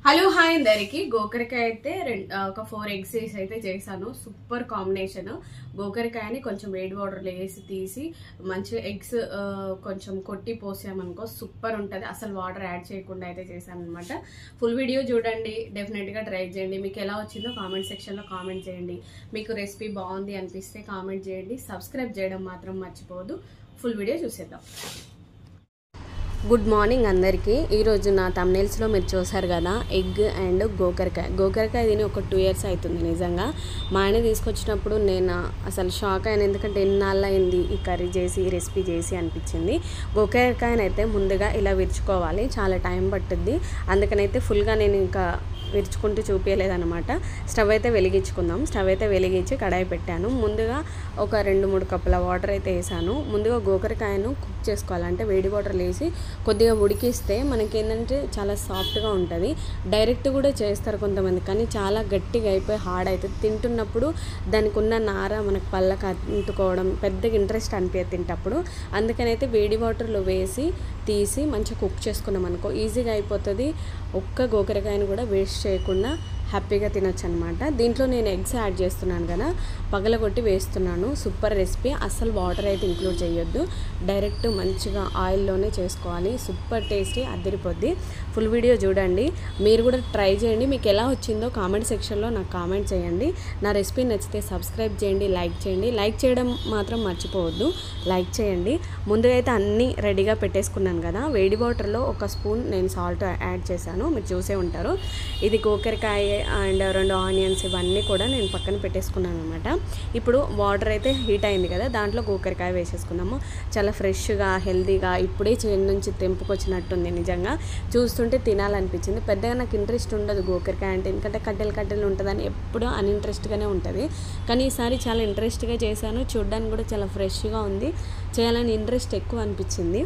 Hello hi అందరికి గోకరకాయ అయితే ఒక 4 ఎగ్స్ అయితే చేశాను. Super combination. గోకరకాయని కొంచెం వేడి వాటర్లో వేసి తీసి మంచిగా ఎగ్స్ కొంచెం కొట్టి పోసామనుకో సూపర్ ఉంటుంది. అసలు వాటర్ యాడ్ చేయకుండా అయితే చేశాను అనమాట. ఫుల్ వీడియో చూడండి, డెఫినెట్ గా ట్రై చేయండి. మీకు ఎలా వచ్చిందో కామెంట్ సెక్షన్ లో కామెంట్ చేయండి. మీకు రెసిపీ బాగుంది అనిపిస్తే కామెంట్ చేయండి. సబ్స్క్రైబ్ చేయడం మాత్రం మర్చిపోవద్దు. ఫుల్ వీడియో చూసేద్దాం. గుడ్ మార్నింగ్ అందరికీ. ఈరోజు నా తమ్నెయిల్స్లో మీరు చూసారు కదా, ఎగ్ అండ్ గోకరకాయ తిని ఒక 2 years అవుతుంది. నిజంగా మా ఆయన తీసుకొచ్చినప్పుడు నేను అసలు షాక్ అయినా, ఎందుకంటే ఎన్నాళ్ళు అయింది ఈ కర్రీ చేసి ఈ రెసిపీ చేసి అనిపించింది. గోకరకాయనైతే ముందుగా ఇలా విరుచుకోవాలి, చాలా టైం పట్టుద్ది. అందుకనైతే ఫుల్గా నేను ఇంకా విరుచుకుంటూ చూపించలేదన్నమాట. స్టవ్ అయితే వెలిగించుకుందాం. స్టవ్ అయితే వెలిగించి కడాయి పెట్టాను. ముందుగా ఒక 2-3 కప్పుల వాటర్ అయితే వేసాను. ముందుగా గోకరకాయను కుక్ చేసుకోవాలి, అంటే వేడి వాటర్లు వేసి కొద్దిగా ఉడికిస్తే మనకి ఏంటంటే చాలా సాఫ్ట్గా ఉంటుంది. డైరెక్ట్ కూడా చేస్తారు కొంతమంది, కానీ చాలా గట్టిగా అయిపోయి హార్డ్ అవుతుంది. తింటున్నప్పుడు దానికి ఉన్న నార మనకు పళ్ళకి అంటుకోవడం పెద్దగా ఇంట్రెస్ట్ అనిపించదు తింటప్పుడు. అందుకనైతే వేడి వాటర్లో వేసి తీసి మంచిగా కుక్ చేసుకున్నాం అనుకో ఈజీగా అయిపోతుంది. ఒక్క గోకరకాయను కూడా వేస్ట్ చేయకుండా హ్యాపీగా తినొచ్చు అనమాట. దీంట్లో నేను ఎగ్స్ యాడ్ చేస్తున్నాను కదా, పగలగొట్టి వేస్తున్నాను. Super recipe. అస్సలు వాటర్ అయితే ఇంక్లూడ్ చేయొద్దు, డైరెక్ట్ మంచిగా ఆయిల్లోనే చేసుకోవాలి. సూపర్ టేస్టీ, అదిరిపోద్ది. ఫుల్ వీడియో చూడండి, మీరు కూడా ట్రై చేయండి. మీకు ఎలా వచ్చిందో కామెంట్ సెక్షన్లో నాకు కామెంట్ చేయండి. నా రెసిపీ నచ్చితే సబ్స్క్రైబ్ చేయండి, లైక్ చేయండి. లైక్ చేయడం మాత్రం మర్చిపోవద్దు, లైక్ చేయండి. ముందుగా అయితే అన్నీ రెడీగా పెట్టేసుకున్నాను కదా. వేడి వాటర్లో 1 స్పూన్ నేను సాల్ట్ యాడ్ చేశాను, మీరు చూసే ఉంటారు. ఇది గోకరకాయ అండ్ 2 ఆనియన్స్ ఇవన్నీ కూడా నేను పక్కన పెట్టేసుకున్నాను అనమాట. ఇప్పుడు వాటర్ అయితే హీట్ అయింది కదా, దాంట్లో గోకరకాయ వేసేసుకున్నాము. చాలా ఫ్రెష్గా హెల్తీగా ఇప్పుడే చేను నుంచి తెంపుకొచ్చినట్టుంది. నిజంగా చూస్తుంటే తినాలనిపించింది. పెద్దగా నాకు ఇంట్రెస్ట్ ఉండదు గోకరకాయ అంటే, ఎందుకంటే కట్టెలు ఉంటుందని ఎప్పుడూ అన్ఇంట్రెస్ట్గానే ఉంటుంది. కానీ ఈసారి చాలా ఇంట్రెస్ట్గా చేశాను. చూడడానికి కూడా చాలా ఫ్రెష్గా ఉంది. చేయాలని ఇంట్రెస్ట్ ఎక్కువ అనిపించింది.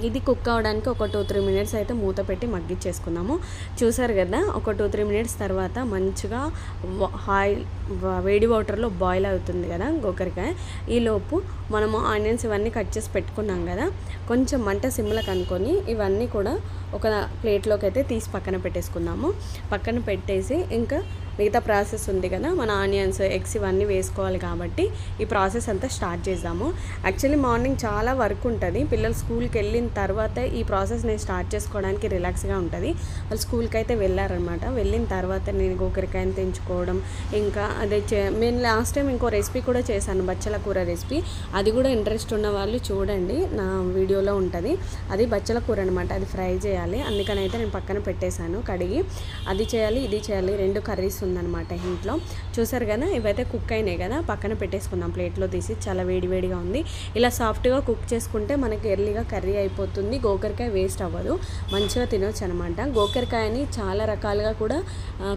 ఇది కుక్ అవ్వడానికి ఒక 2-3 మినిట్స్ అయితే మూత పెట్టి మగ్గిచ్చేసుకుందాము. చూసారు కదా, ఒక 2-3 మినిట్స్ తర్వాత మంచిగా వేడి వాటర్లో బాయిల్ అవుతుంది కదా గోకరకాయ. ఈలోపు మనము ఆనియన్స్ ఇవన్నీ కట్ చేసి పెట్టుకున్నాం కదా, కొంచెం మంట సిమ్లకు అనుకొని ఇవన్నీ కూడా ఒక ప్లేట్లోకి అయితే తీసి పక్కన పెట్టేసుకుందాము. పక్కన పెట్టేసి ఇంకా మిగతా ప్రాసెస్ ఉంది కదా, మన ఆనియన్స్ ఎగ్స్ ఇవన్నీ వేసుకోవాలి కాబట్టి ఈ ప్రాసెస్ అంతా స్టార్ట్ చేద్దాము. యాక్చువల్లీ మార్నింగ్ చాలా వర్క్ ఉంటుంది. పిల్లలు స్కూల్కి వెళ్ళిన తర్వాత ఈ ప్రాసెస్ నేను స్టార్ట్ చేసుకోవడానికి రిలాక్స్గా ఉంటుంది. వాళ్ళు స్కూల్కి అయితే వెళ్ళారనమాట. వెళ్ళిన తర్వాత నేను గోకరకాయని తెంచుకోవడం, ఇంకా అదే నేను లాస్ట్ టైం ఇంకో రెసిపీ కూడా చేశాను, బచ్చల కూర రెసిపీ. అది కూడా ఇంట్రెస్ట్ ఉన్న వాళ్ళు చూడండి, నా వీడియోలో ఉంటుంది. అది బచ్చల కూర అనమాట, అది ఫ్రై చేయాలి. అందుకని అయితే నేను పక్కన పెట్టేశాను కడిగి. అది చేయాలి, ఇది చేయాలి, 2 కర్రీస్ ఉందన్నమాట ఇంట్లో. చూసారు కదా, ఇవైతే కుక్ అయినాయి కదా, పక్కన పెట్టేసుకుందాం ప్లేట్లో తీసి. చాలా వేడివేడిగా ఉంది. ఇలా సాఫ్ట్గా కుక్ చేసుకుంటే మనకి ఎర్లీగా కర్రీ అయిపోతుంది. గోకరకాయ వేస్ట్ అవ్వదు, మంచిగా తినొచ్చు అనమాట. గోకరకాయని చాలా రకాలుగా కూడా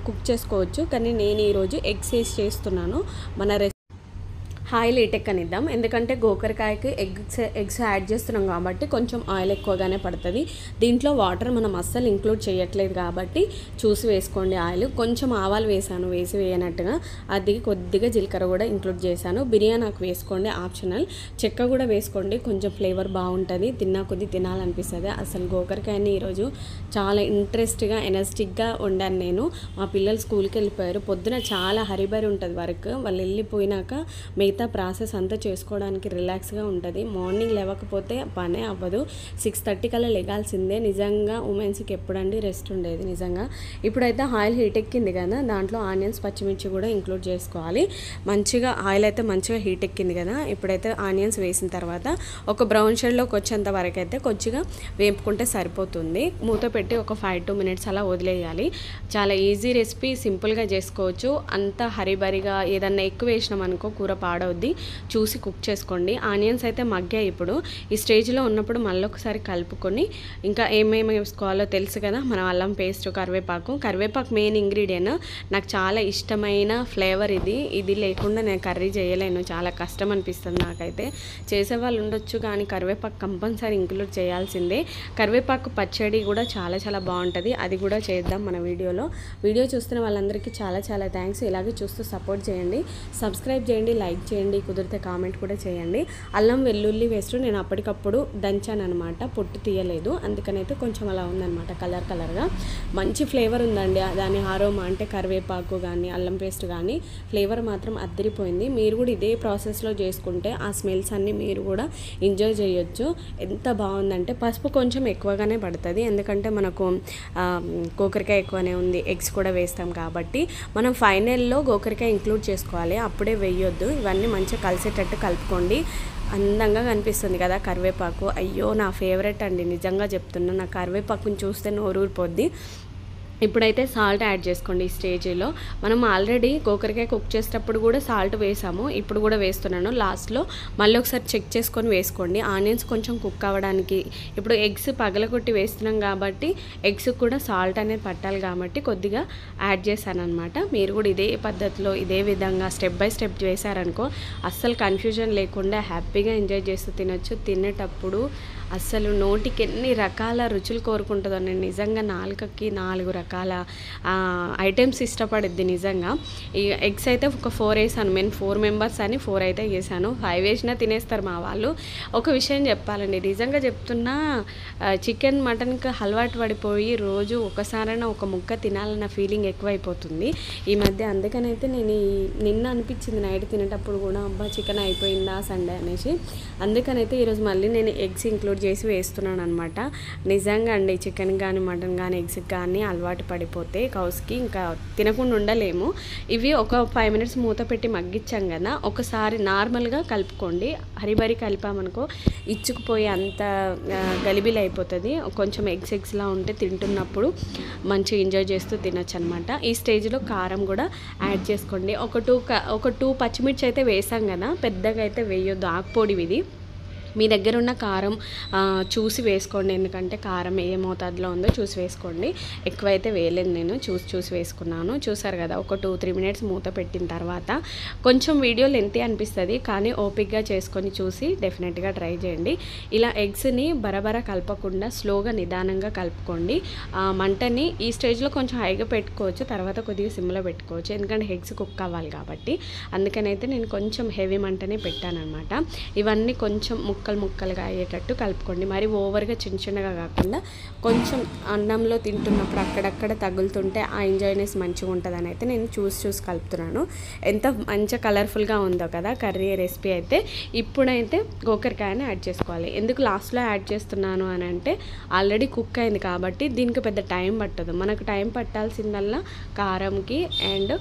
కుక్ చేసుకోవచ్చు, కానీ నేను ఈరోజు ఎగ్స్ వేసి చేస్తున్నాను. మన ఆయిల్ ఇటెక్కనిద్దాం, ఎందుకంటే గోకరకాయకి ఎగ్స్ యాడ్ చేస్తున్నాం కాబట్టి కొంచెం ఆయిల్ ఎక్కువగానే పడుతుంది. దీంట్లో వాటర్ మనం అస్సలు ఇంక్లూడ్ చేయట్లేదు కాబట్టి చూసి వేసుకోండి. ఆయిల్ కొంచెం ఆవాలు వేసాను, వేసి వేయనట్టుగా. అది కొద్దిగా జీలకర్ర కూడా ఇంక్లూడ్ చేశాను. బిర్యానీ ఆకు వేసుకోండి, ఆప్షనల్. చెక్క కూడా వేసుకోండి, కొంచెం ఫ్లేవర్ బాగుంటుంది. తిన్నా కొద్ది తినాలనిపిస్తుంది. అసలు గోకరకాయని ఈరోజు చాలా ఇంట్రెస్ట్గా ఎనర్జెటిక్గా వండాను నేను. మా పిల్లలు స్కూల్కి వెళ్ళిపోయారు. పొద్దున చాలా హరిబరి ఉంటుంది వర్క్. వాళ్ళు వెళ్ళిపోయినాక మిగతా ప్రాసెస్ అంతా చేసుకోవడానికి రిలాక్స్గా ఉంటుంది. మార్నింగ్ లేవకపోతే పనే అవ్వదు. 6:30 కల్లా లెగాల్సిందే. నిజంగా ఉమెన్స్కి ఎప్పుడండి రెస్ట్ ఉండేది నిజంగా. ఇప్పుడైతే ఆయిల్ హీట్ ఎక్కింది కదా, దాంట్లో ఆనియన్స్ పచ్చిమిర్చి కూడా ఇంక్లూడ్ చేసుకోవాలి. మంచిగా ఆయిల్ అయితే మంచిగా హీట్ ఎక్కింది కదా, ఇప్పుడైతే ఆనియన్స్ వేసిన తర్వాత ఒక బ్రౌన్ షేడ్లోకి వచ్చేంత వరకు అయితే కొంచెంగా వేపుకుంటే సరిపోతుంది. మూత పెట్టి ఒక 5-2 మినిట్స్ అలా వదిలేయాలి. చాలా ఈజీ రెసిపీ, సింపుల్గా చేసుకోవచ్చు. అంత హరిబరిగా ఏదన్నా ఎక్కువ వేసినాం అనుకో కూర పాడవుద్ది. చూసి కుక్ చేసుకోండి. ఆనియన్స్ అయితే మగ్గాయి. ఇప్పుడు ఈ స్టేజ్లో ఉన్నప్పుడు మళ్ళీ ఒకసారి కలుపుకొని ఇంకా ఏమేమి వేసుకోవాలో తెలుసు కదా, మనం అల్లం పేస్ట్, కరివేపాకు మెయిన్ ఇంగ్రీడియంట్. నాకు చాలా ఇష్టమైన ఫ్లేవర్ ఇది. ఇది లేకుండా నేను కర్రీ చేయలేను, చాలా కష్టం అనిపిస్తుంది నాకైతే. చేసేవాళ్ళు ఉండొచ్చు కానీ కరివేపాకు కంపల్సరీ ఇంక్లూడ్ చేయాల్సిందే. కరివేపాకు పచ్చడి కూడా చాలా చాలా బాగుంటుంది, అది కూడా చేద్దాం మన వీడియోలో. వీడియో చూస్తున్న వాళ్ళందరికీ చాలా చాలా థ్యాంక్స్. ఇలాగే చూస్తూ సపోర్ట్ చేయండి, సబ్స్క్రైబ్ చేయండి, లైక్ చేయండి. చేయండి, కుదిరితే కామెంట్ కూడా చేయండి. అల్లం వెల్లుల్లి పేస్ట్ నేను అప్పటికప్పుడు దంచాను అనమాట, పొట్టు తీయలేదు, అందుకనైతే కొంచెం అలా ఉందన్నమాట కలర్గా. మంచి ఫ్లేవర్ ఉందండి దాని ఆరోమా, అంటే కరివేపాకు కానీ అల్లం పేస్ట్ కానీ ఫ్లేవర్ మాత్రం అద్దరిపోయింది. మీరు కూడా ఇదే ప్రాసెస్లో చేసుకుంటే ఆ స్మెల్స్ అన్నీ మీరు కూడా ఎంజాయ్ చేయొచ్చు. ఎంత బాగుందంటే పసుపు కొంచెం ఎక్కువగానే పడుతుంది, ఎందుకంటే మనకు గోకరకాయ ఎక్కువనే ఉంది, ఎగ్స్ కూడా వేస్తాం కాబట్టి. మనం ఫైనల్లో గోకరకాయ ఇంక్లూడ్ చేసుకోవాలి, అప్పుడే వేయొద్దు. ఇవన్నీ మంచిగా కలిసేటట్టు కలుపుకోండి. అందంగా కనిపిస్తుంది కదా కరివేపాకు. అయ్యో నా ఫేవరెట్ అండి, నిజంగా చెప్తున్నా, నా కరివేపాకుని చూస్తే నోరూరిపోద్ది. ఇప్పుడైతే సాల్ట్ యాడ్ చేసుకోండి. ఈ స్టేజ్లో మనం ఆల్రెడీ గోకరకాయ కుక్ చేసేటప్పుడు కూడా సాల్ట్ వేసాము, ఇప్పుడు కూడా వేస్తున్నాను. లాస్ట్లో మళ్ళీ ఒకసారి చెక్ చేసుకొని వేసుకోండి, ఆనియన్స్ కొంచెం కుక్ అవ్వడానికి. ఇప్పుడు ఎగ్స్ పగలగొట్టి వేస్తున్నాం కాబట్టి ఎగ్స్ కూడా సాల్ట్ అనేది పట్టాలి కాబట్టి కొద్దిగా యాడ్ చేశాను అనమాట. మీరు కూడా ఇదే పద్ధతిలో ఇదే విధంగా స్టెప్ బై స్టెప్ చేశారనుకో అస్సలు కన్ఫ్యూజన్ లేకుండా హ్యాపీగా ఎంజాయ్ చేస్తూ తినొచ్చు. తినేటప్పుడు అస్సలు నోటికి ఎన్ని రకాల రుచులు కోరుకుంటుందో, నేను నిజంగా నాలుకకి 4 రకాల ఐటమ్స్ ఇష్టపడుద్ది నిజంగా. ఈ ఎగ్స్ అయితే ఒక 4 వేసాను, నేను 4 మెంబర్స్ అని 4 అయితే వేసాను. 5 వేసినా తినేస్తారు మా వాళ్ళు. ఒక విషయం చెప్పాలండి, నిజంగా చెప్తున్నా, చికెన్ మటన్కి అలవాటు పడిపోయి రోజు ఒకసారైనా ఒక ముక్క తినాలన్న ఫీలింగ్ ఎక్కువైపోతుంది ఈ మధ్య. అందుకనైతే నేను నిన్న అనిపించింది నైట్ తినేటప్పుడు కూడా, అబ్బా చికెన్ అయిపోయిందా సండే అనేసి. అందుకనైతే ఈరోజు మళ్ళీ నేను ఎగ్స్ ఇంక్లూడ్ చేసి వేస్తున్నాను అనమాట. నిజంగా అండి చికెన్ కానీ మటన్ కానీ ఎగ్స్కి కానీ అలవాటు పడిపోతే కౌస్కి ఇంకా తినకుండా ఉండలేము. ఇవి ఒక 5 మినిట్స్ మూత పెట్టి మగ్గించాం కదా, ఒకసారి నార్మల్గా కలుపుకోండి. హరిబరి కలిపామనుకో ఇచ్చుకుపోయి అంత గలిబిలి అయిపోతుంది. కొంచెం ఎగ్స్లా ఉంటే తింటున్నప్పుడు మంచిగా ఎంజాయ్ చేస్తూ తినొచ్చు అనమాట. ఈ స్టేజ్లో కారం కూడా యాడ్ చేసుకోండి. ఒక 2 పచ్చిమిర్చి అయితే వేసాం కదా, పెద్దగా అయితే వేయొద్దు, ఆకుపొడి ఇది. మీ దగ్గర ఉన్న కారం చూసి వేసుకోండి, ఎందుకంటే కారం ఏ మోతాదులో ఉందో చూసి వేసుకోండి. ఎక్కువైతే వేయలేదు, నేను చూసి వేసుకున్నాను. చూసారు కదా, ఒక 2-3 మినిట్స్ మూత పెట్టిన తర్వాత కొంచెం వీడియో లెంతీ అనిపిస్తుంది, కానీ ఓపిక్గా చేసుకొని చూసి డెఫినెట్గా ట్రై చేయండి. ఇలా ఎగ్స్ని బరబర కలపకుండా స్లోగా నిదానంగా కలుపుకోండి. మంటని ఈ స్టేజ్లో కొంచెం హైగా పెట్టుకోవచ్చు, తర్వాత కొద్దిగా సిమ్లో పెట్టుకోవచ్చు, ఎందుకంటే ఎగ్స్ కుక్ అవ్వాలి కాబట్టి. అందుకనైతే నేను కొంచెం హెవీ మంటనే పెట్టానమాట. ఇవన్నీ కొంచెం ముక్కలుగా అయ్యేటట్టు కలుపుకోండి. మరి ఓవర్గా చిన్నగా కాకుండా కొంచెం అన్నంలో తింటున్నప్పుడు అక్కడక్కడ తగులుతుంటే ఆ ఎంజాయ్నెస్ మంచిగా ఉంటుందని అయితే నేను చూసి కలుపుతున్నాను. ఎంత మంచిగా కలర్ఫుల్గా ఉందో కదా కర్రీ రెసిపీ అయితే. ఇప్పుడైతే గోకరకాయని యాడ్ చేసుకోవాలి. ఎందుకు లాస్ట్లో యాడ్ చేస్తున్నాను అని అంటే, ఆల్రెడీ కుక్ అయింది కాబట్టి దీనికి పెద్ద టైం పట్టదు. మనకు టైం పట్టాల్సిందల్లా కారంకి అండ్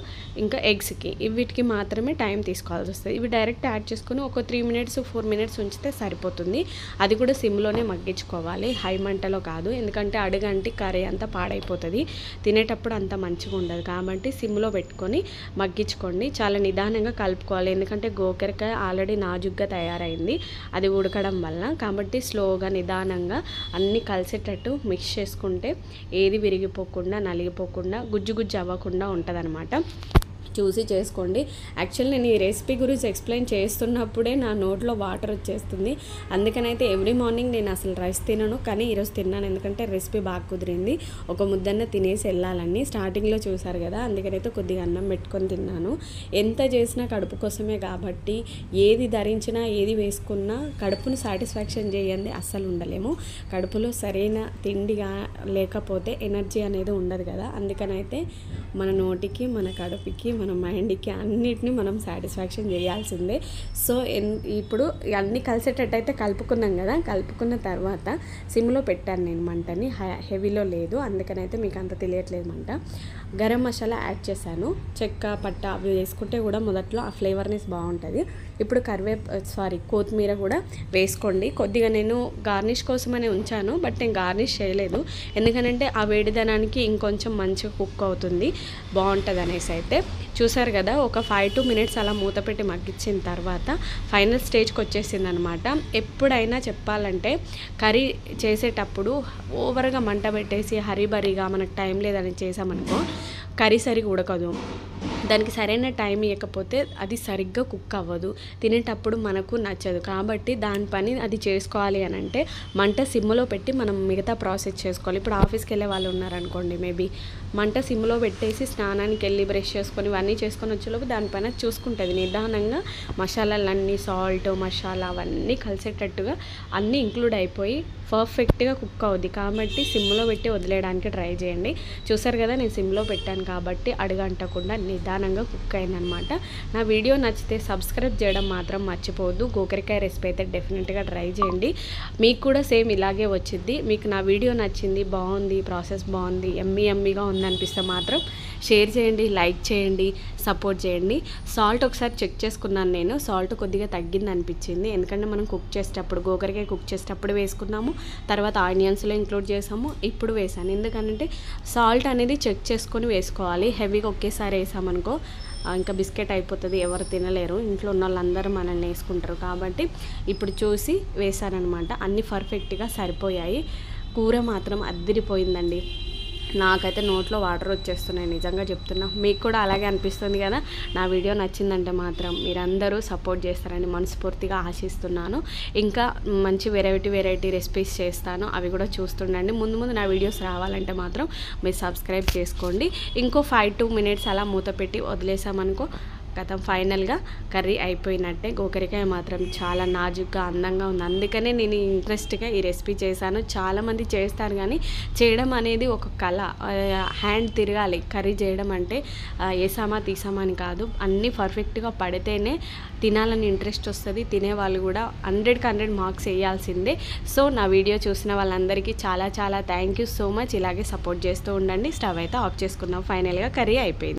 ఇంకా ఎగ్స్కి, వీటికి మాత్రమే టైం తీసుకోవాల్సి వస్తుంది. ఇవి డైరెక్ట్ యాడ్ చేసుకుని ఒక 3 మినిట్స్ 4 మినిట్స్ ఉంచితే సరిపోతుంది. అది కూడా సిమ్లోనే మగ్గించుకోవాలి, హై మంటలో కాదు, ఎందుకంటే అడుగంటి కర్రీ అంతా పాడైపోతుంది, తినేటప్పుడు అంత మంచిగా ఉండదు. కాబట్టి సిమ్లో పెట్టుకొని మగ్గించుకోండి. చాలా నిదానంగా కలుపుకోవాలి, ఎందుకంటే గోకరకాయ ఆల్రెడీ నాజుగ్గా తయారైంది అది ఉడకడం వల్ల. కాబట్టి స్లోగా నిదానంగా అన్నీ కలిసేటట్టు మిక్స్ చేసుకుంటే ఏది విరిగిపోకుండా నలిగిపోకుండా గుజ్జు అవ్వకుండా ఉంటుందన్నమాట. చూసి చేసుకోండి. యాక్చువల్లీ నేను ఈ రెసిపీ గురించి ఎక్స్ప్లెయిన్ చేస్తున్నప్పుడే నా నోట్లో వాటర్ వచ్చేస్తుంది. అందుకనైతే ఎవ్రీ మార్నింగ్ నేను అసలు రైస్ తినను, కానీ ఈరోజు తిన్నాను, ఎందుకంటే రెసిపీ బాగా కుదిరింది. ఒక ముద్దన్న తినేసి వెళ్ళాలని స్టార్టింగ్లో చూసారు కదా, అందుకనైతే కొద్దిగా అన్నం పెట్టుకొని తిన్నాను. ఎంత చేసినా కడుపు కోసమే కాబట్టి ఏది ధరించినా ఏది వేసుకున్నా కడుపును సాటిస్ఫాక్షన్ చేయండి అస్సలు ఉండలేము. కడుపులో సరైన తిండిగా లేకపోతే ఎనర్జీ అనేది ఉండదు కదా. అందుకనైతే మన నోటికి మన కడుపుకి మన మైండ్కి అన్నిటినీ మనం సాటిస్ఫాక్షన్ చేయాల్సిందే. సో ఇప్పుడు అన్నీ కలిసేటట్టు అయితే కలుపుకున్నాం కదా, కలుపుకున్న తర్వాత సిమ్లో పెట్టాను నేను మంటని, హెవీలో లేదు, అందుకనైతే మీకు అంత తెలియట్లేదు మంట. గరం మసాలా యాడ్ చేశాను, చెక్క పట్ట అవి వేసుకుంటే కూడా మొదట్లో ఆ ఫ్లేవర్నెస్ బాగుంటుంది. ఇప్పుడు కొత్తిమీర కూడా వేసుకోండి. కొద్దిగా నేను గార్నిష్ కోసమనే ఉంచాను, బట్ నేను గార్నిష్ చేయలేదు, ఎందుకంటే ఆ వేడిదనానికి ఇంకొంచెం మంచిగా కుక్ అవుతుంది, బాగుంటుంది అనేసి. అయితే చూసారు కదా, ఒక 5-2 మినిట్స్ అలా మూత పెట్టి మగ్గించిన తర్వాత ఫైనల్ స్టేజ్కి వచ్చేసింది అనమాట. ఎప్పుడైనా చెప్పాలంటే కర్రీ చేసేటప్పుడు ఓవర్గా మంట పెట్టేసి హరీబరీగా మనకు టైం లేదని చేసామనుకో కర్రీ సరిగా ఉడకదు. దానికి సరైన టైం ఇవ్వకపోతే అది సరిగ్గా కుక్ అవ్వదు, తినేటప్పుడు మనకు నచ్చదు. కాబట్టి దాని పని అది చేసుకోవాలి అని అంటే మంట సిమ్లో పెట్టి మనం మిగతా ప్రాసెస్ చేసుకోవాలి. ఇప్పుడు ఆఫీస్కి వెళ్ళే వాళ్ళు ఉన్నారనుకోండి, మేబీ మంట సిమ్లో పెట్టేసి స్నానానికి వెళ్ళి బ్రష్ చేసుకొని ఇవన్నీ చేసుకొని వచ్చేలోపు దానిపైన చూసుకుంటుంది నిదానంగా. మసాలాలన్నీ సాల్ట్ మసాలా అవన్నీ కలిసేటట్టుగా అన్నీ ఇంక్లూడ్ అయిపోయి పర్ఫెక్ట్గా కుక్ అవుద్ది. కాబట్టి సిమ్లో పెట్టి వదిలేయడానికి ట్రై చేయండి. చూసారు కదా, నేను సిమ్లో పెట్టాను కాబట్టి అడుగంటకుండా నిదానంగా కుక్ అయిందనమాట. నా వీడియో నచ్చితే సబ్స్క్రైబ్ చేయడం మాత్రం మర్చిపోవద్దు. గోకరకాయ రెసిపీ అయితే డెఫినెట్గా ట్రై చేయండి, మీకు కూడా సేమ్ ఇలాగే వచ్చింది. మీకు నా వీడియో నచ్చింది, బాగుంది, ప్రాసెస్ బాగుంది, ఎమ్మీగా ఉందనిపిస్తే మాత్రం షేర్ చేయండి, లైక్ చేయండి, సపోర్ట్ చేయండి. సాల్ట్ ఒకసారి చెక్ చేసుకున్నాను నేను, సాల్ట్ కొద్దిగా తగ్గింది అనిపించింది. ఎందుకంటే మనం కుక్ చేసేటప్పుడు గోకరకాయ కుక్ చేసేటప్పుడు వేసుకున్నాము, తర్వాత ఆనియన్స్లో ఇంక్లూడ్ చేసాము, ఇప్పుడు వేసాను. ఎందుకంటే సాల్ట్ అనేది చెక్ చేసుకొని వేసుకోవాలి. హెవీగా ఒకేసారి వేసామనుకో ఇంకా బిస్కెట్ అయిపోతుంది, ఎవరు తినలేరు, ఇంట్లో ఉన్న వాళ్ళందరూ మనల్ని వేసుకుంటారు. కాబట్టి ఇప్పుడు చూసి వేసానమాట. అన్నీ పర్ఫెక్ట్గా సరిపోయాయి. కూర మాత్రం అద్దిరిపోయిందండి. నాకైతే నోట్లో వాటర్ వచ్చేస్తున్నాయి, నిజంగా చెప్తున్నా. మీకు కూడా అలాగే అనిపిస్తుంది కదా. నా వీడియో నచ్చిందంటే మాత్రం మీరందరూ సపోర్ట్ చేస్తారని మనస్ఫూర్తిగా ఆశిస్తున్నాను. ఇంకా మంచి వెరైటీ రెసిపీస్ చేస్తాను, అవి కూడా చూస్తుండండి. ముందు నా వీడియోస్ రావాలంటే మాత్రం మీరు సబ్స్క్రైబ్ చేసుకోండి. ఇంకో 5-2 మినిట్స్ అలా మూత పెట్టి వదిలేసామనుకో గతం ఫైనల్గా కర్రీ అయిపోయినట్టే. గోకరకాయ మాత్రం చాలా నాజుగ్గా అందంగా ఉంది, అందుకనే నేను ఇంట్రెస్ట్గా ఈ రెసిపీ చేశాను. చాలామంది చేస్తారు కానీ చేయడం అనేది ఒక కళ, హ్యాండ్ తిరగాలి. కర్రీ చేయడం అంటే వేసామా తీసామా అని కాదు, అన్నీ పర్ఫెక్ట్గా పడితేనే తినాలని ఇంట్రెస్ట్ వస్తుంది. తినేవాళ్ళు కూడా 100కి 100 మార్క్స్ వేయాల్సిందే. సో నా వీడియో చూసిన వాళ్ళందరికీ చాలా థ్యాంక్ యూ సో మచ్. ఇలాగే సపోర్ట్ చేస్తూ ఉండండి. స్టవ్ అయితే ఆఫ్ చేసుకున్నాం. ఫైనల్గా కర్రీ అయిపోయింది.